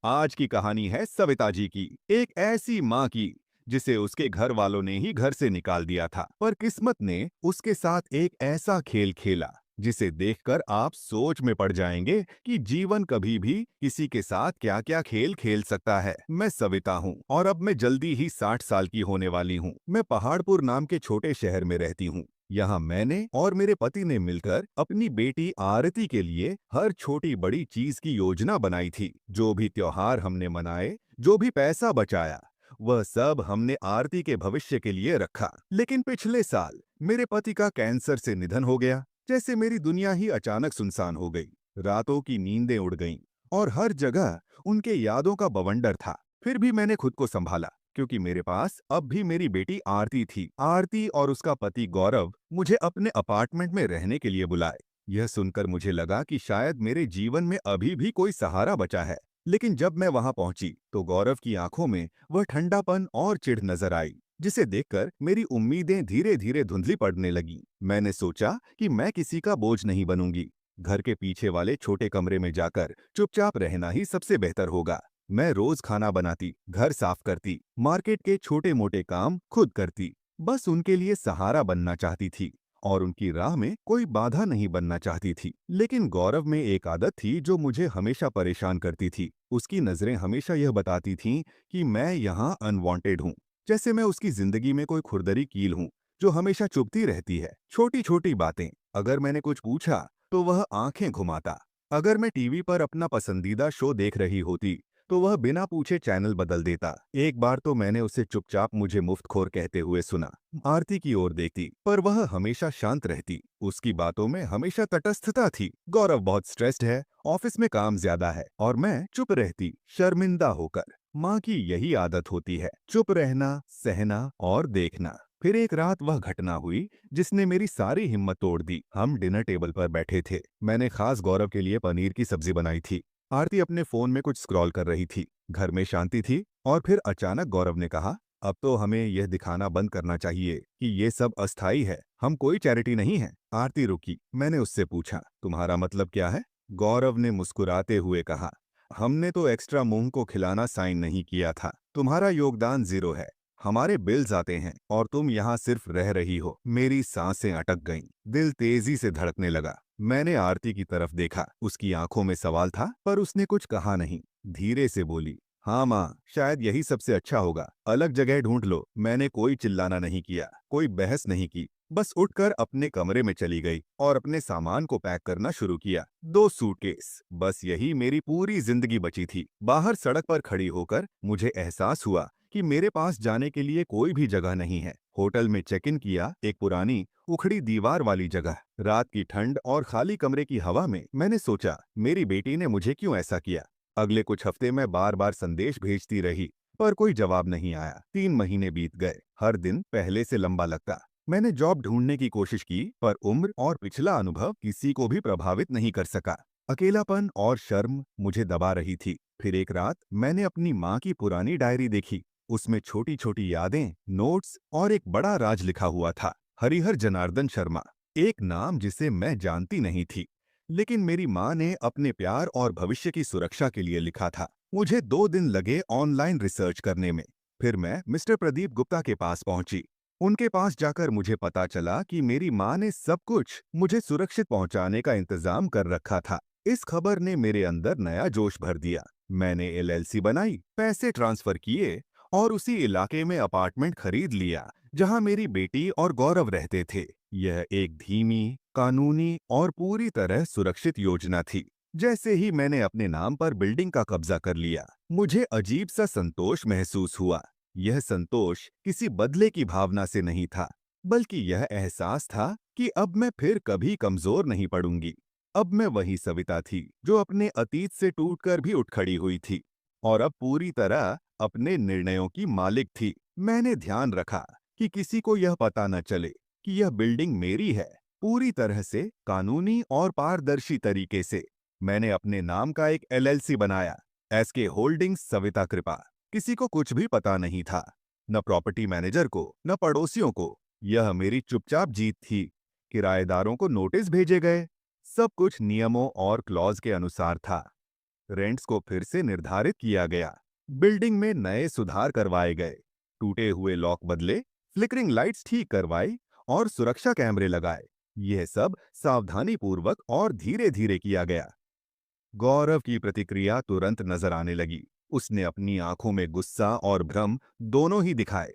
आज की कहानी है सविता जी की, एक ऐसी माँ की जिसे उसके घर वालों ने ही घर से निकाल दिया था, पर किस्मत ने उसके साथ एक ऐसा खेल खेला जिसे देखकर आप सोच में पड़ जाएंगे कि जीवन कभी भी किसी के साथ क्या क्या खेल खेल सकता है। मैं सविता हूँ और अब मैं जल्दी ही 60 साल की होने वाली हूँ। मैं पहाड़पुर नाम के छोटे शहर में रहती हूँ। यहाँ मैंने और मेरे पति ने मिलकर अपनी बेटी आरती के लिए हर छोटी बड़ी चीज की योजना बनाई थी। जो भी त्योहार हमने मनाए, जो भी पैसा बचाया, वह सब हमने आरती के भविष्य के लिए रखा। लेकिन पिछले साल मेरे पति का कैंसर से निधन हो गया। जैसे मेरी दुनिया ही अचानक सुनसान हो गई। रातों की नींदें उड़ गईं और हर जगह उनके यादों का बवंडर था। फिर भी मैंने खुद को संभाला, क्योंकि मेरे पास अब भी मेरी बेटी आरती थी। आरती और उसका पति गौरव मुझे अपने अपार्टमेंट में रहने के लिए बुलाए। यह सुनकर मुझे लगा कि शायद मेरे जीवन में अभी भी कोई सहारा बचा है। लेकिन जब मैं वहां पहुंची तो गौरव की आंखों में वह ठंडापन और चिढ़ नजर आई, जिसे देखकर मेरी उम्मीदें धीरे धीरे धुंधली पड़ने लगी। मैंने सोचा कि मैं किसी का बोझ नहीं बनूंगी। घर के पीछे वाले छोटे कमरे में जाकर चुपचाप रहना ही सबसे बेहतर होगा। मैं रोज खाना बनाती, घर साफ करती, मार्केट के छोटे मोटे काम खुद करती। बस उनके लिए सहारा बनना चाहती थी और उनकी राह में कोई बाधा नहीं बनना चाहती थी। लेकिन गौरव में एक आदत थी जो मुझे हमेशा परेशान करती थी। उसकी नजरें हमेशा यह बताती थीं कि मैं यहाँ अनवांटेड हूँ, जैसे मैं उसकी जिंदगी में कोई खुरदरी कील हूँ जो हमेशा चुभती रहती है। छोटी छोटी बातें, अगर मैंने कुछ पूछा तो वह आंखें घुमाता। अगर मैं टीवी पर अपना पसंदीदा शो देख रही होती तो वह बिना पूछे चैनल बदल देता। एक बार तो मैंने उसे चुपचाप मुझे मुफ्तखोर कहते हुए सुना। आरती की ओर देखती, पर वह हमेशा शांत रहती। उसकी बातों में हमेशा तटस्थता थी। गौरव बहुत स्ट्रेस्ड है, ऑफिस में काम ज्यादा है, और मैं चुप रहती, शर्मिंदा होकर। माँ की यही आदत होती है, चुप रहना, सहना और देखना। फिर एक रात वह घटना हुई जिसने मेरी सारी हिम्मत तोड़ दी। हम डिनर टेबल पर बैठे थे। मैंने खास गौरव के लिए पनीर की सब्जी बनाई थी। आरती अपने फोन में कुछ स्क्रॉल कर रही थी। घर में शांति थी और फिर अचानक गौरव ने कहा, अब तो हमें यह दिखाना बंद करना चाहिए कि ये सब अस्थाई है। हम कोई चैरिटी नहीं है। आरती रुकी। मैंने उससे पूछा, तुम्हारा मतलब क्या है? गौरव ने मुस्कुराते हुए कहा, हमने तो एक्स्ट्रा मुंह को खिलाना साइन नहीं किया था। तुम्हारा योगदान 0 है। हमारे बिल्स आते हैं और तुम यहाँ सिर्फ रह रही हो। मेरी सांसें अटक गईं। दिल तेजी से धड़कने लगा। मैंने आरती की तरफ देखा। उसकी आंखों में सवाल था, पर उसने कुछ कहा नहीं। धीरे से बोली, हाँ माँ, शायद यही सबसे अच्छा होगा। अलग जगह ढूंढ लो। मैंने कोई चिल्लाना नहीं किया, कोई बहस नहीं की। बस उठकर अपने कमरे में चली गई और अपने सामान को पैक करना शुरू किया। 2 सूटकेस, बस यही मेरी पूरी जिंदगी बची थी। बाहर सड़क पर खड़ी होकर मुझे एहसास हुआ कि मेरे पास जाने के लिए कोई भी जगह नहीं है। होटल में चेक इन किया, एक पुरानी उखड़ी दीवार वाली जगह। रात की ठंड और खाली कमरे की हवा में मैंने सोचा, मेरी बेटी ने मुझे क्यों ऐसा किया। अगले कुछ हफ्ते मैं बार बार संदेश भेजती रही, पर कोई जवाब नहीं आया। 3 महीने बीत गए। हर दिन पहले से लंबा लगता। मैंने जॉब ढूंढने की कोशिश की, पर उम्र और पिछला अनुभव किसी को भी प्रभावित नहीं कर सका। अकेलापन और शर्म मुझे दबा रही थी। फिर एक रात मैंने अपनी माँ की पुरानी डायरी देखी। उसमें छोटी छोटी यादें, नोट्स और एक बड़ा राज लिखा हुआ था, हरिहर जनार्दन शर्मा। एक नाम जिसे मैं जानती नहीं थी, लेकिन मेरी माँ ने अपने प्यार और भविष्य की सुरक्षा के लिए लिखा था। मुझे 2 दिन लगे ऑनलाइन रिसर्च करने में। फिर मैं मिस्टर प्रदीप गुप्ता के पास पहुंची। उनके पास जाकर मुझे पता चला कि मेरी माँ ने सब कुछ मुझे सुरक्षित पहुंचाने का इंतजाम कर रखा था। इस खबर ने मेरे अंदर नया जोश भर दिया। मैंने एलएलसी बनाई, पैसे ट्रांसफर किए और उसी इलाके में अपार्टमेंट खरीद लिया जहां मेरी बेटी और गौरव रहते थे। यह एक धीमी, कानूनी और पूरी तरह सुरक्षित योजना थी। जैसे ही मैंने अपने नाम पर बिल्डिंग का कब्जा कर लिया, मुझे अजीब सा संतोष महसूस हुआ। यह संतोष किसी बदले की भावना से नहीं था, बल्कि यह एहसास था कि अब मैं फिर कभी कमजोर नहीं पड़ूंगी। अब मैं वही सविता थी जो अपने अतीत से टूटकर भी उठ खड़ी हुई थी, और अब पूरी तरह अपने निर्णयों की मालिक थी। मैंने ध्यान रखा कि किसी को यह पता न चले कि यह बिल्डिंग मेरी है। पूरी तरह से कानूनी और पारदर्शी तरीके से मैंने अपने नाम का एक एलएलसी बनाया, एसके होल्डिंग्स सविता कृपा। किसी को कुछ भी पता नहीं था, न प्रॉपर्टी मैनेजर को, न पड़ोसियों को। यह मेरी चुपचाप जीत थी। किराएदारों को नोटिस भेजे गए। सब कुछ नियमों और क्लॉज के अनुसार था। रेंट्स को फिर से निर्धारित किया गया। बिल्डिंग में नए सुधार करवाए गए, टूटे हुए लॉक बदले, फ्लिकरिंग लाइट्स ठीक करवाई और सुरक्षा कैमरे लगाए। यह सब सावधानी पूर्वक और धीरे धीरे किया गया। गौरव की प्रतिक्रिया तुरंत नजर आने लगी। उसने अपनी आंखों में गुस्सा और भ्रम दोनों ही दिखाए।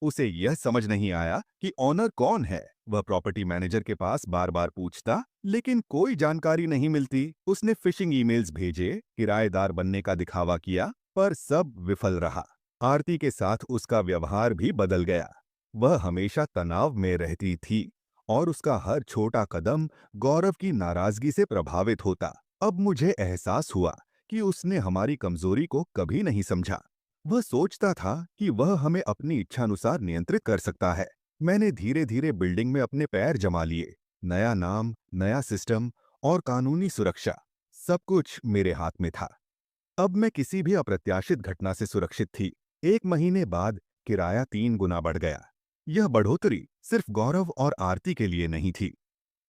उसे यह समझ नहीं आया कि ऑनर कौन है। वह प्रॉपर्टी मैनेजर के पास बार बार पूछता, लेकिन कोई जानकारी नहीं मिलती। उसने फिशिंग ईमेल्स भेजे, किराएदार बनने का दिखावा किया, पर सब विफल रहा। आरती के साथ उसका व्यवहार भी बदल गया। वह हमेशा तनाव में रहती थी और उसका हर छोटा कदम गौरव की नाराजगी से प्रभावित होता। अब मुझे एहसास हुआ कि उसने हमारी कमजोरी को कभी नहीं समझा। वह सोचता था कि वह हमें अपनी इच्छानुसार नियंत्रित कर सकता है। मैंने धीरे धीरे बिल्डिंग में अपने पैर जमा लिए। नया नाम, नया सिस्टम और कानूनी सुरक्षा, सब कुछ मेरे हाथ में था। अब मैं किसी भी अप्रत्याशित घटना से सुरक्षित थी। 1 महीने बाद किराया 3 गुना बढ़ गया। यह बढ़ोतरी सिर्फ गौरव और आरती के लिए नहीं थी।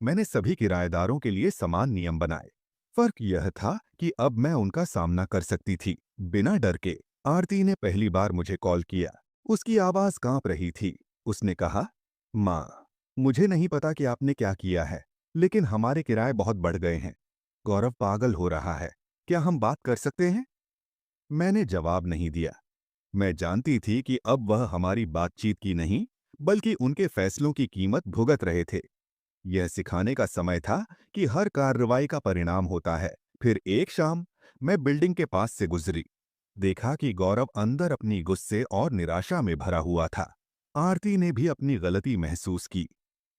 मैंने सभी किराएदारों के लिए समान नियम बनाए। फर्क यह था कि अब मैं उनका सामना कर सकती थी, बिना डर के। आरती ने पहली बार मुझे कॉल किया। उसकी आवाज कांप रही थी। उसने कहा, माँ, मुझे नहीं पता कि आपने क्या किया है, लेकिन हमारे किराए बहुत बढ़ गए हैं। गौरव पागल हो रहा है। क्या हम बात कर सकते हैं? मैंने जवाब नहीं दिया। मैं जानती थी कि अब वह हमारी बातचीत की नहीं, बल्कि उनके फैसलों की कीमत भुगत रहे थे। यह सिखाने का समय था कि हर कार्रवाई का परिणाम होता है। फिर एक शाम मैं बिल्डिंग के पास से गुजरी। देखा कि गौरव अंदर अपनी गुस्से और निराशा में भरा हुआ था। आरती ने भी अपनी गलती महसूस की,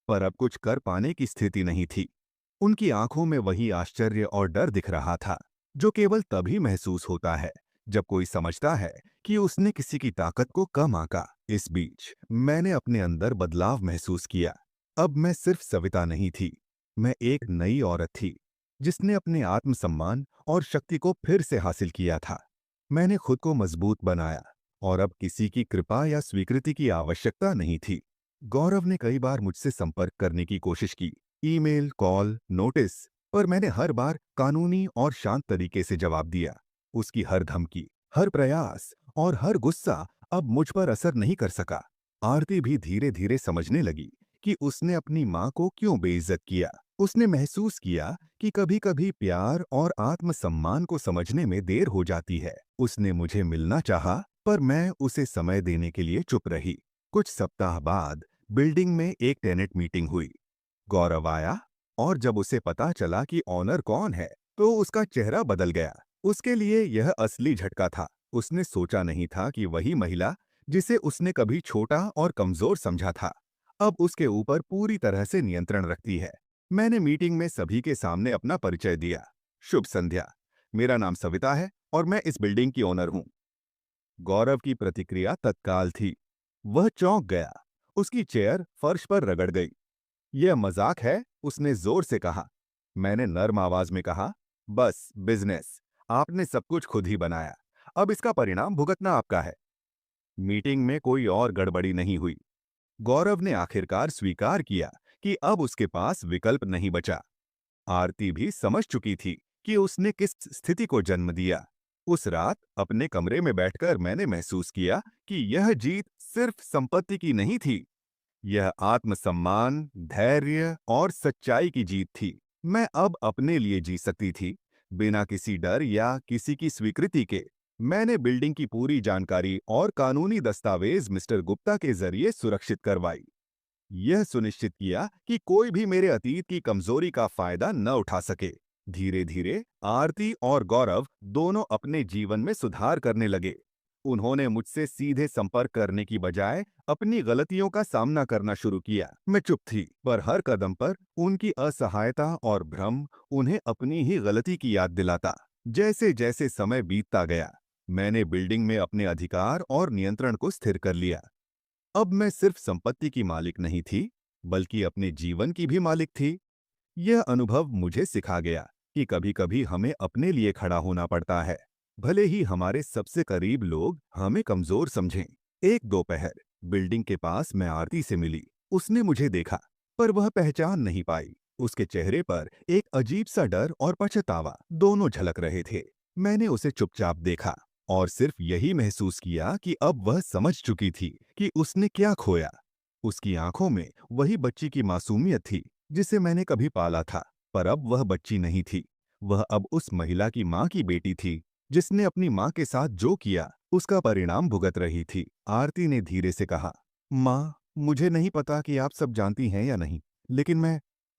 पर अब कुछ कर पाने की स्थिति नहीं थी। उनकी आंखों में वही आश्चर्य और डर दिख रहा था, जो केवल तभी महसूस होता है जब कोई समझता है कि उसने किसी की ताकत को कम आंका। इस बीच मैंने अपने अंदर बदलाव महसूस किया। अब मैं सिर्फ सविता नहीं थी, मैं एक नई औरत थी, जिसने अपने आत्मसम्मान और शक्ति को फिर से हासिल किया था। मैंने खुद को मजबूत बनाया और अब किसी की कृपा या स्वीकृति की आवश्यकता नहीं थी। गौरव ने कई बार मुझसे संपर्क करने की कोशिश की, ईमेल, कॉल, नोटिस, पर मैंने हर बार कानूनी और शांत तरीके से जवाब दिया। उसकी हर धमकी, हर प्रयास और हर गुस्सा अब मुझ पर असर नहीं कर सका। आरती भी धीरे धीरे समझने लगी कि उसने अपनी माँ को क्यों बेइज्जत किया। उसने महसूस किया कि कभी-कभी प्यार और आत्मसम्मान को समझने में देर हो जाती है। उसने मुझे मिलना चाहा, पर मैं उसे समय देने के लिए चुप रही। कुछ सप्ताह बाद बिल्डिंग में एक टेनेंट मीटिंग हुई। गौरव आया और जब उसे पता चला कि ऑनर कौन है, तो उसका चेहरा बदल गया। उसके लिए यह असली झटका था। उसने सोचा नहीं था कि वही महिला, जिसे उसने कभी छोटा और कमजोर समझा था, अब उसके ऊपर पूरी तरह से नियंत्रण रखती है। मैंने मीटिंग में सभी के सामने अपना परिचय दिया। शुभ संध्या, मेरा नाम सविता है और मैं इस बिल्डिंग की ओनर हूँ। गौरव की प्रतिक्रिया तत्काल थी। वह चौंक गया। उसकी चेयर फर्श पर रगड़ गई। यह मजाक है, उसने जोर से कहा। मैंने नर्म आवाज में कहा, बस बिजनेस। आपने सब कुछ खुद ही बनाया, अब इसका परिणाम भुगतना आपका है। मीटिंग में कोई और गड़बड़ी नहीं हुई। गौरव ने आखिरकार स्वीकार किया कि अब उसके पास विकल्प नहीं बचा। आरती भी समझ चुकी थी कि उसने किस स्थिति को जन्म दिया। उस रात अपने कमरे में बैठकर मैंने महसूस किया कि यह जीत सिर्फ संपत्ति की नहीं थी, यह आत्मसम्मान, धैर्य और सच्चाई की जीत थी। मैं अब अपने लिए जी सकती थी, बिना किसी डर या किसी की स्वीकृति के। मैंने बिल्डिंग की पूरी जानकारी और कानूनी दस्तावेज मिस्टर गुप्ता के जरिए सुरक्षित करवाई। यह सुनिश्चित किया कि कोई भी मेरे अतीत की कमजोरी का फायदा न उठा सके। धीरे धीरे आरती और गौरव दोनों अपने जीवन में सुधार करने लगे। उन्होंने मुझसे सीधे संपर्क करने की बजाय अपनी गलतियों का सामना करना शुरू किया। मैं चुप थी, पर हर कदम पर उनकी असहायता और भ्रम उन्हें अपनी ही गलती की याद दिलाता। जैसे जैसे समय बीतता गया, मैंने बिल्डिंग में अपने अधिकार और नियंत्रण को स्थिर कर लिया। अब मैं सिर्फ संपत्ति की मालिक नहीं थी, बल्कि अपने जीवन की भी मालिक थी। यह अनुभव मुझे सिखा गया कि कभी-कभी हमें अपने लिए खड़ा होना पड़ता है, भले ही हमारे सबसे करीब लोग हमें कमजोर समझें। एक दोपहर बिल्डिंग के पास मैं आरती से मिली। उसने मुझे देखा, पर वह पहचान नहीं पाई। उसके चेहरे पर एक अजीब सा डर और पछतावा दोनों झलक रहे थे। मैंने उसे चुपचाप देखा और सिर्फ यही महसूस किया कि अब वह समझ चुकी थी कि उसने क्या खोया। उसकी आंखों में वही बच्ची की मासूमियत थी जिसे मैंने कभी पाला था, पर अब वह बच्ची नहीं थी। वह अब उस महिला की माँ की बेटी थी जिसने अपनी माँ के साथ जो किया उसका परिणाम भुगत रही थी। आरती ने धीरे से कहा, माँ, मुझे नहीं पता कि आप सब जानती हैं या नहीं, लेकिन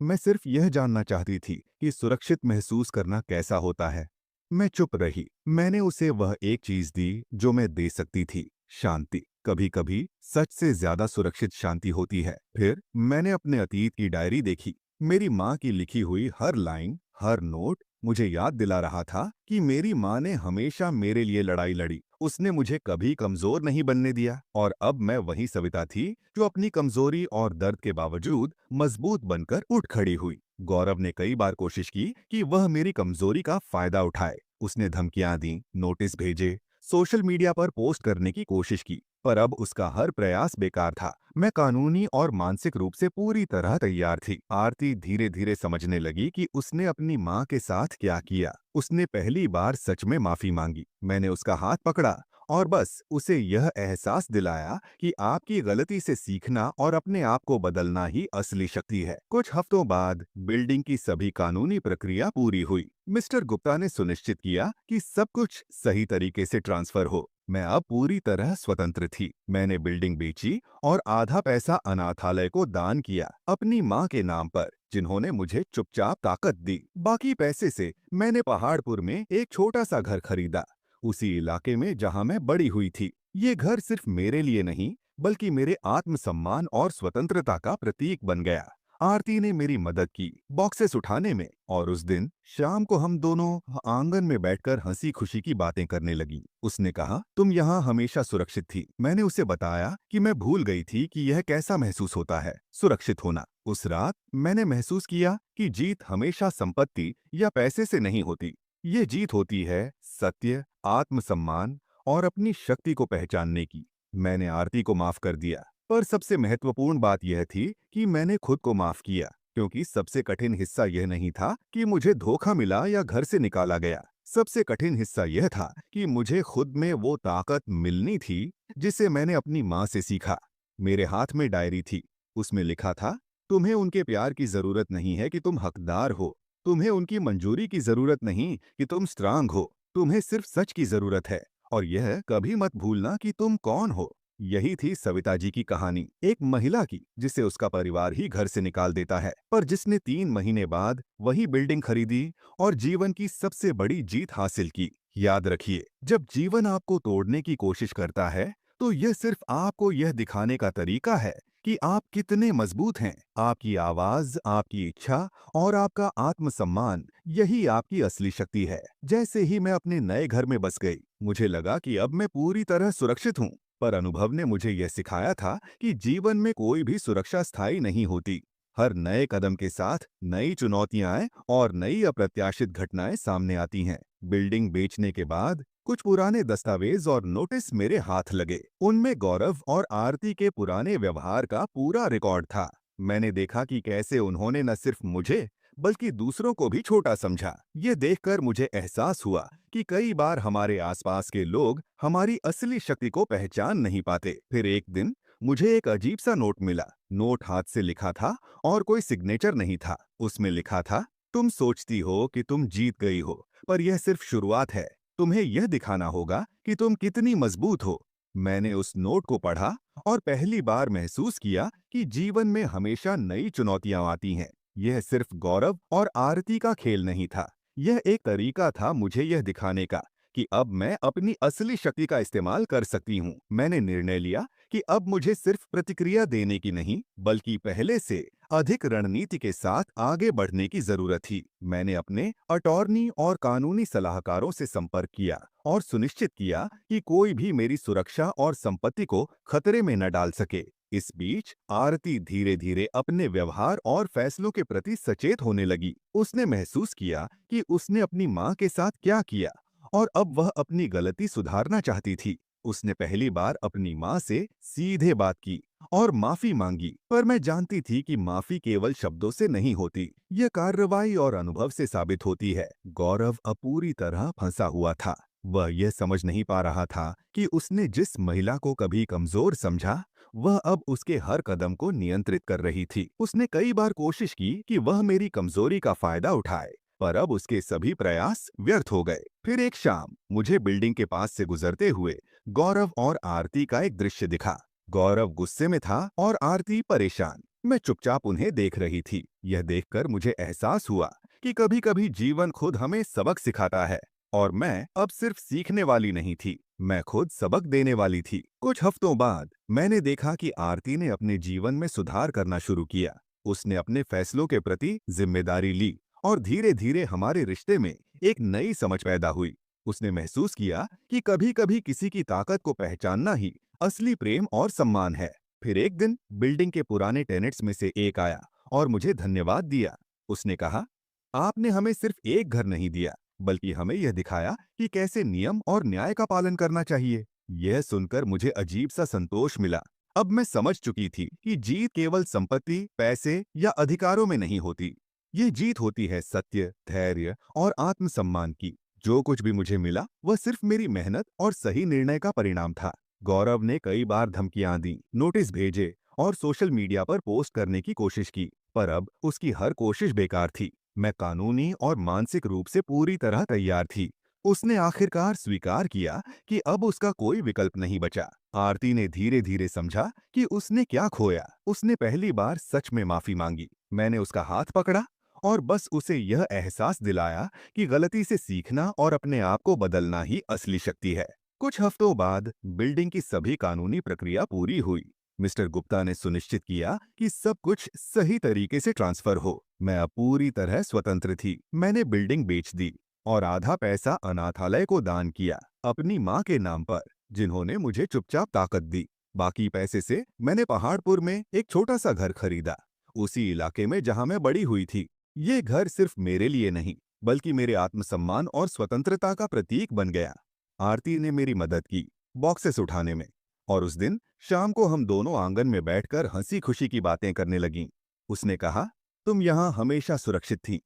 मैं सिर्फ यह जानना चाहती थी कि सुरक्षित महसूस करना कैसा होता है। मैं चुप रही। मैंने उसे वह एक चीज दी जो मैं दे सकती थी, शांति। कभी कभी सच से ज्यादा सुरक्षित शांति होती है। फिर मैंने अपने अतीत की डायरी देखी। मेरी माँ की लिखी हुई हर लाइन, हर नोट मुझे याद दिला रहा था कि मेरी माँ ने हमेशा मेरे लिए लड़ाई लड़ी। उसने मुझे कभी कमजोर नहीं बनने दिया। और अब मैं वही सविता थी जो अपनी कमजोरी और दर्द के बावजूद मजबूत बनकर उठ खड़ी हुई। गौरव ने कई बार कोशिश की कि वह मेरी कमजोरी का फायदा उठाए। उसने धमकियां दी, नोटिस भेजे, सोशल मीडिया पर पोस्ट करने की कोशिश की, पर अब उसका हर प्रयास बेकार था। मैं कानूनी और मानसिक रूप से पूरी तरह तैयार थी। आरती धीरे धीरे समझने लगी कि उसने अपनी माँ के साथ क्या किया। उसने पहली बार सच में माफी मांगी। मैंने उसका हाथ पकड़ा और बस उसे यह एहसास दिलाया कि आपकी गलती से सीखना और अपने आप को बदलना ही असली शक्ति है। कुछ हफ्तों बाद बिल्डिंग की सभी कानूनी प्रक्रिया पूरी हुई। मिस्टर गुप्ता ने सुनिश्चित किया कि सब कुछ सही तरीके से ट्रांसफर हो। मैं अब पूरी तरह स्वतंत्र थी। मैंने बिल्डिंग बेची और आधा पैसा अनाथालय को दान किया, अपनी माँ के नाम पर, जिन्होंने मुझे चुपचाप ताकत दी। बाकी पैसे से मैंने पहाड़पुर में एक छोटा सा घर खरीदा, उसी इलाके में जहां मैं बड़ी हुई थी। ये घर सिर्फ मेरे लिए नहीं, बल्कि मेरे आत्मसम्मान और स्वतंत्रता का प्रतीक बन गया। आरती ने मेरी मदद की बॉक्सेस उठाने में, और उस दिन शाम को हम दोनों आंगन में बैठकर हंसी खुशी की बातें करने लगी। उसने कहा, तुम यहाँ हमेशा सुरक्षित थी। मैंने उसे बताया कि मैं भूल गई थी कि यह कैसा महसूस होता है, सुरक्षित होना। उस रात मैंने महसूस किया कि जीत हमेशा संपत्ति या पैसे से नहीं होती। ये जीत होती है सत्य, आत्मसम्मान और अपनी शक्ति को पहचानने की। मैंने आरती को माफ कर दिया, पर सबसे महत्वपूर्ण बात यह थी कि मैंने खुद को माफ किया, क्योंकि सबसे कठिन हिस्सा यह नहीं था कि मुझे धोखा मिला या घर से निकाला गया। सबसे कठिन हिस्सा यह था कि मुझे खुद में वो ताकत मिलनी थी जिसे मैंने अपनी माँ से सीखा। मेरे हाथ में डायरी थी। उसमें लिखा था, तुम्हें उनके प्यार की जरूरत नहीं है कि तुम हकदार हो। तुम्हें उनकी मंजूरी की जरूरत नहीं कि तुम स्ट्रांग हो। तुम्हें सिर्फ सच की जरूरत है, और यह कभी मत भूलना कि तुम कौन हो। यही थी सविता जी की कहानी, एक महिला की जिसे उसका परिवार ही घर से निकाल देता है, पर जिसने 3 महीने बाद वही बिल्डिंग खरीदी और जीवन की सबसे बड़ी जीत हासिल की। याद रखिए, जब जीवन आपको तोड़ने की कोशिश करता है, तो यह सिर्फ आपको यह दिखाने का तरीका है कि आप कितने मजबूत हैं। आपकी आवाज, आपकी इच्छा और आपका आत्मसम्मान, यही आपकी असली शक्ति है। जैसे ही मैं अपने नए घर में बस गई, मुझे लगा कि अब मैं पूरी तरह सुरक्षित हूँ। पर अनुभव ने मुझे यह सिखाया था कि जीवन में कोई भी सुरक्षा स्थायी नहीं होती। हर नए कदम के साथ नई चुनौतियां और नई अप्रत्याशित घटनाएं सामने आती हैं। बिल्डिंग बेचने के बाद कुछ पुराने दस्तावेज और नोटिस मेरे हाथ लगे। उनमें गौरव और आरती के पुराने व्यवहार का पूरा रिकॉर्ड था। मैंने देखा कि कैसे उन्होंने न सिर्फ मुझे बल्कि दूसरों को भी छोटा समझा। ये देखकर मुझे एहसास हुआ कि कई बार हमारे आसपास के लोग हमारी असली शक्ति को पहचान नहीं पाते। फिर एक दिन मुझे एक अजीब सा नोट मिला। नोट हाथ से लिखा था और कोई सिग्नेचर नहीं था। उसमें लिखा था, तुम सोचती हो कि तुम जीत गई हो, पर यह सिर्फ शुरुआत है। तुम्हें यह दिखाना होगा कि तुम कितनी मजबूत हो। मैंने उस नोट को पढ़ा और पहली बार महसूस किया कि जीवन में हमेशा नई चुनौतियां आती हैं। यह सिर्फ गौरव और आरती का खेल नहीं था। यह एक तरीका था मुझे यह दिखाने का कि अब मैं अपनी असली शक्ति का इस्तेमाल कर सकती हूँ। मैंने निर्णय लिया कि अब मुझे सिर्फ प्रतिक्रिया देने की नहीं, बल्कि पहले से अधिक रणनीति के साथ आगे बढ़ने की जरूरत थी। मैंने अपने अटॉर्नी और कानूनी सलाहकारों से संपर्क किया और सुनिश्चित किया कि कोई भी मेरी सुरक्षा और संपत्ति को खतरे में न डाल सके। इस बीच आरती धीरे धीरे अपने व्यवहार और फैसलों के प्रति सचेत होने लगी। उसने महसूस किया कि उसने अपनी माँ के साथ क्या किया, और अब वह अपनी गलती सुधारना चाहती थी। उसने पहली बार अपनी माँ से सीधे बात की और माफी मांगी, पर मैं जानती थी कि माफी केवल शब्दों से नहीं होती, यह कार्रवाई और अनुभव से साबित होती है। गौरव अब पूरी तरह फंसा हुआ था। वह यह समझ नहीं पा रहा था कि उसने जिस महिला को कभी कमजोर समझा, वह अब उसके हर कदम को नियंत्रित कर रही थी। उसने कई बार कोशिश की कि वह मेरी कमजोरी का फायदा उठाए, पर अब उसके सभी प्रयास व्यर्थ हो गए। फिर एक शाम मुझे बिल्डिंग के पास से गुजरते हुए गौरव और आरती का एक दृश्य दिखा। गौरव गुस्से में था और आरती परेशान। मैं चुपचाप उन्हें देख रही थी। यह देखकर मुझे एहसास हुआ कि कभी-कभी जीवन खुद हमें सबक सिखाता है, और मैं अब सिर्फ सीखने वाली नहीं थी, मैं खुद सबक देने वाली थी। कुछ हफ्तों बाद मैंने देखा कि आरती ने अपने जीवन में सुधार करना शुरू किया। उसने अपने फैसलों के प्रति जिम्मेदारी ली और धीरे-धीरे हमारे रिश्ते में एक नई समझ पैदा हुई। उसने महसूस किया कि कभी-कभी किसी की ताकत को पहचानना ही असली प्रेम और सम्मान है। फिर एक दिन बिल्डिंग के पुराने टेनेंट्स में से एक आया और मुझे धन्यवाद दिया। उसने कहा, आपने हमें सिर्फ एक घर नहीं दिया, बल्कि हमें यह दिखाया कि कैसे नियम और न्याय का पालन करना चाहिए। यह सुनकर मुझे अजीब सा संतोष मिला। अब मैं समझ चुकी थी कि जीत केवल संपत्ति, पैसे या अधिकारों में नहीं होती। ये जीत होती है सत्य, धैर्य और आत्मसम्मान की। जो कुछ भी मुझे मिला वह सिर्फ मेरी मेहनत और सही निर्णय का परिणाम था। गौरव ने कई बार धमकियां दी, नोटिस भेजे और सोशल मीडिया पर पोस्ट करने की कोशिश की, पर अब उसकी हर कोशिश बेकार थी। मैं कानूनी और मानसिक रूप से पूरी तरह तैयार थी। उसने आखिरकार स्वीकार किया कि अब उसका कोई विकल्प नहीं बचा। आरती ने धीरे धीरे समझा कि उसने क्या खोया। उसने पहली बार सच में माफी मांगी। मैंने उसका हाथ पकड़ा और बस उसे यह एहसास दिलाया कि गलती से सीखना और अपने आप को बदलना ही असली शक्ति है। कुछ हफ्तों बाद बिल्डिंग की सभी कानूनी प्रक्रिया पूरी हुई। मिस्टर गुप्ता ने सुनिश्चित किया कि सब कुछ सही तरीके से ट्रांसफर हो। मैं अब पूरी तरह स्वतंत्र थी। मैंने बिल्डिंग बेच दी और आधा पैसा अनाथालय को दान किया, अपनी माँ के नाम पर, जिन्होंने मुझे चुपचाप ताकत दी। बाकी पैसे से मैंने पहाड़पुर में एक छोटा सा घर खरीदा, उसी इलाके में जहाँ मैं बड़ी हुई थी। ये घर सिर्फ मेरे लिए नहीं, बल्कि मेरे आत्मसम्मान और स्वतंत्रता का प्रतीक बन गया। आरती ने मेरी मदद की बॉक्सेस उठाने में, और उस दिन शाम को हम दोनों आंगन में बैठकर हंसी खुशी की बातें करने लगीं। उसने कहा, तुम यहाँ हमेशा सुरक्षित थी।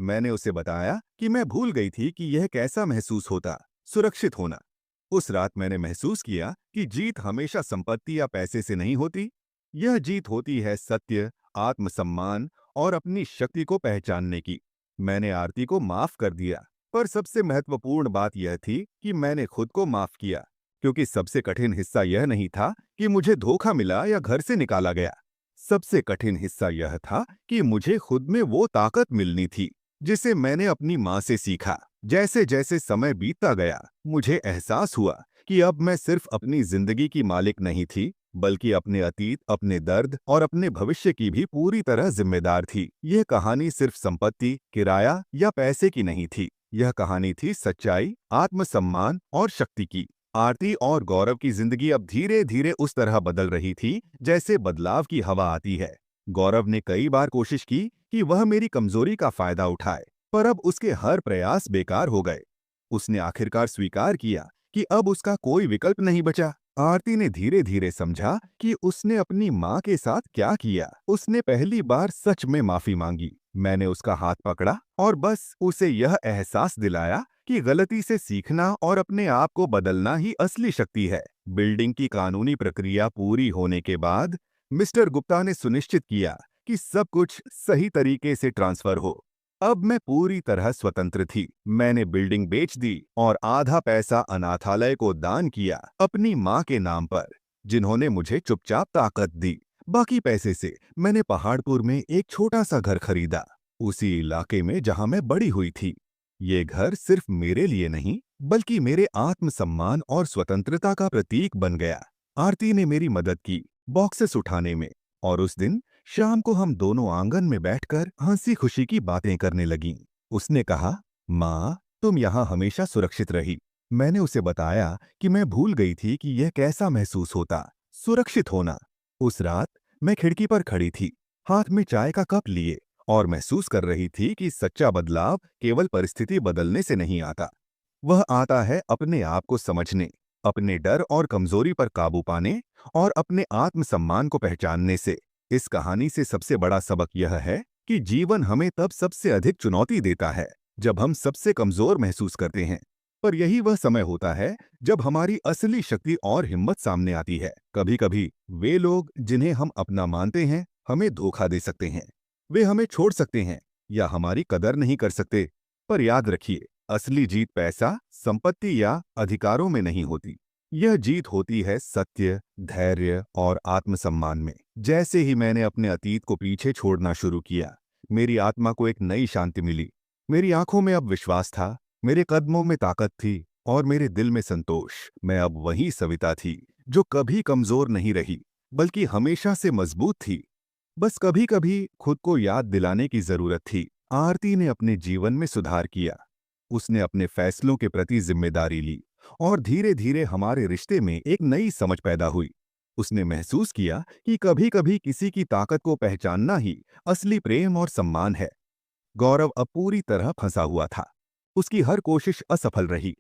मैंने उसे बताया कि मैं भूल गई थी कि यह कैसा महसूस होता, सुरक्षित होना। उस रात मैंने महसूस किया कि जीत हमेशा संपत्ति या पैसे से नहीं होती। यह जीत होती है सत्य, आत्मसम्मान और अपनी शक्ति को पहचानने की। मैंने आरती को माफ कर दिया, पर सबसे महत्वपूर्ण बात यह थी कि मैंने खुद को माफ किया, क्योंकि सबसे कठिन हिस्सा यह नहीं था कि मुझे धोखा मिला या घर से निकाला गया। सबसे कठिन हिस्सा यह था कि मुझे खुद में वो ताकत मिलनी थी जिसे मैंने अपनी माँ से सीखा। जैसे जैसे समय बीतता गया, मुझे एहसास हुआ कि अब मैं सिर्फ अपनी जिंदगी की मालिक नहीं थी, बल्कि अपने अतीत, अपने दर्द और अपने भविष्य की भी पूरी तरह जिम्मेदार थी। यह कहानी सिर्फ संपत्ति, किराया या पैसे की नहीं थी। यह कहानी थी सच्चाई, आत्मसम्मान और शक्ति की। आरती और गौरव की जिंदगी अब धीरे धीरे उस तरह बदल रही थी जैसे बदलाव की हवा आती है। गौरव ने कई बार कोशिश की कि वह मेरी कमजोरी का फायदा उठाए, पर अब उसके हर प्रयास बेकार हो गए। उसने आखिरकार स्वीकार किया कि अब उसका कोई विकल्प नहीं बचा। आरती ने धीरे धीरे समझा कि उसने अपनी माँ के साथ क्या किया। उसने पहली बार सच में माफी मांगी। मैंने उसका हाथ पकड़ा और बस उसे यह एहसास दिलाया कि गलती से सीखना और अपने आप को बदलना ही असली शक्ति है। बिल्डिंग की कानूनी प्रक्रिया पूरी होने के बाद मिस्टर गुप्ता ने सुनिश्चित किया कि सब कुछ सही तरीके से ट्रांसफर हो। अब मैं पूरी तरह स्वतंत्र थी। मैंने बिल्डिंग बेच दी और आधा पैसा अनाथालय को दान किया, अपनी माँ के नाम पर, जिन्होंने मुझे चुपचाप ताकत दी। बाकी पैसे से मैंने पहाड़पुर में एक छोटा सा घर खरीदा, उसी इलाके में जहां मैं बड़ी हुई थी। ये घर सिर्फ मेरे लिए नहीं, बल्कि मेरे आत्मसम्मान और स्वतंत्रता का प्रतीक बन गया। आरती ने मेरी मदद की बॉक्सेस उठाने में, और उस दिन शाम को हम दोनों आंगन में बैठकर हंसी खुशी की बातें करने लगीं। उसने कहा, माँ, तुम यहाँ हमेशा सुरक्षित रही। मैंने उसे बताया कि मैं भूल गई थी कि यह कैसा महसूस होता, सुरक्षित होना। उस रात मैं खिड़की पर खड़ी थी, हाथ में चाय का कप लिए, और महसूस कर रही थी कि सच्चा बदलाव केवल परिस्थिति बदलने से नहीं आता। वह आता है अपने आप को समझने, अपने डर और कमजोरी पर काबू पाने और अपने आत्मसम्मान को पहचानने से। इस कहानी से सबसे बड़ा सबक यह है कि जीवन हमें तब सबसे अधिक चुनौती देता है जब हम सबसे कमजोर महसूस करते हैं। पर यही वह समय होता है जब हमारी असली शक्ति और हिम्मत सामने आती है। कभी कभी वे लोग जिन्हें हम अपना मानते हैं हमें धोखा दे सकते हैं, वे हमें छोड़ सकते हैं या हमारी कदर नहीं कर सकते। पर याद रखिए, असली जीत पैसा, संपत्ति या अधिकारों में नहीं होती। यह जीत होती है सत्य, धैर्य और आत्मसम्मान में। जैसे ही मैंने अपने अतीत को पीछे छोड़ना शुरू किया, मेरी आत्मा को एक नई शांति मिली। मेरी आंखों में अब विश्वास था, मेरे कदमों में ताकत थी और मेरे दिल में संतोष। मैं अब वही सविता थी जो कभी कमजोर नहीं रही, बल्कि हमेशा से मजबूत थी। बस कभी कभी खुद को याद दिलाने की जरूरत थी। आरती ने अपने जीवन में सुधार किया। उसने अपने फैसलों के प्रति जिम्मेदारी ली और धीरे धीरे हमारे रिश्ते में एक नई समझ पैदा हुई। उसने महसूस किया कि कभी कभी किसी की ताकत को पहचानना ही असली प्रेम और सम्मान है। गौरव अब पूरी तरह फंसा हुआ था। उसकी हर कोशिश असफल रही।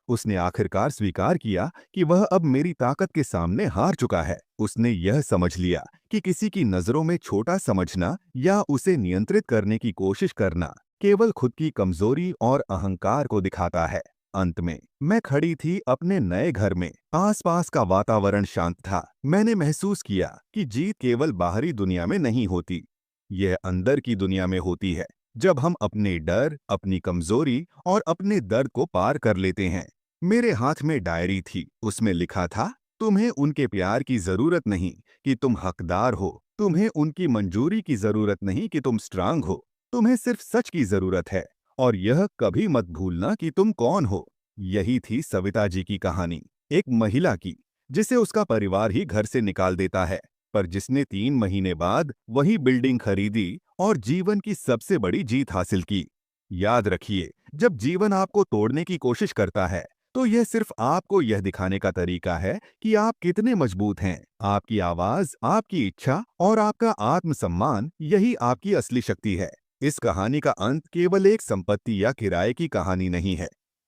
उसने आखिरकार स्वीकार किया कि वह अब मेरी ताकत के सामने हार चुका है। उसने यह समझ लिया कि किसी की नजरों में छोटा समझना या उसे नियंत्रित करने की कोशिश करना केवल खुद की कमजोरी और अहंकार को दिखाता है। अंत में मैं खड़ी थी अपने नए घर में। आसपास का वातावरण शांत था। मैंने महसूस किया कि जीत केवल बाहरी दुनिया में नहीं होती, यह अंदर की दुनिया में होती है। जब हम अपने डर, अपनी कमजोरी और अपने दर्द को पार कर लेते हैं। मेरे हाथ में डायरी थी। उसमें लिखा था, तुम्हें उनके प्यार की जरूरत नहीं कि तुम हकदार हो, तुम्हें उनकी मंजूरी की जरूरत नहीं कि तुम स्ट्रांग हो, तुम्हें सिर्फ सच की जरूरत है और यह कभी मत भूलना कि तुम कौन हो। यही थी सविता जी की कहानी, एक महिला की जिसे उसका परिवार ही घर से निकाल देता है, पर जिसने 3 महीने बाद वही बिल्डिंग खरीदी और जीवन की सबसे बड़ी जीत हासिल की। याद रखिए, जब जीवन आपको तोड़ने की कोशिश करता है तो यह सिर्फ आपको यह दिखाने का तरीका है कि आप कितने मजबूत हैं। आपकी आवाज, आपकी इच्छा और आपका आत्मसम्मान, यही आपकी असली शक्ति है। इस कहानी का अंत केवल एक संपत्ति या किराए की कहानी नहीं है।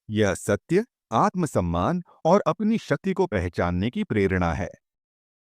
यह सत्य, आत्मसम्मान और अपनी शक्ति को पहचानने की प्रेरणा है।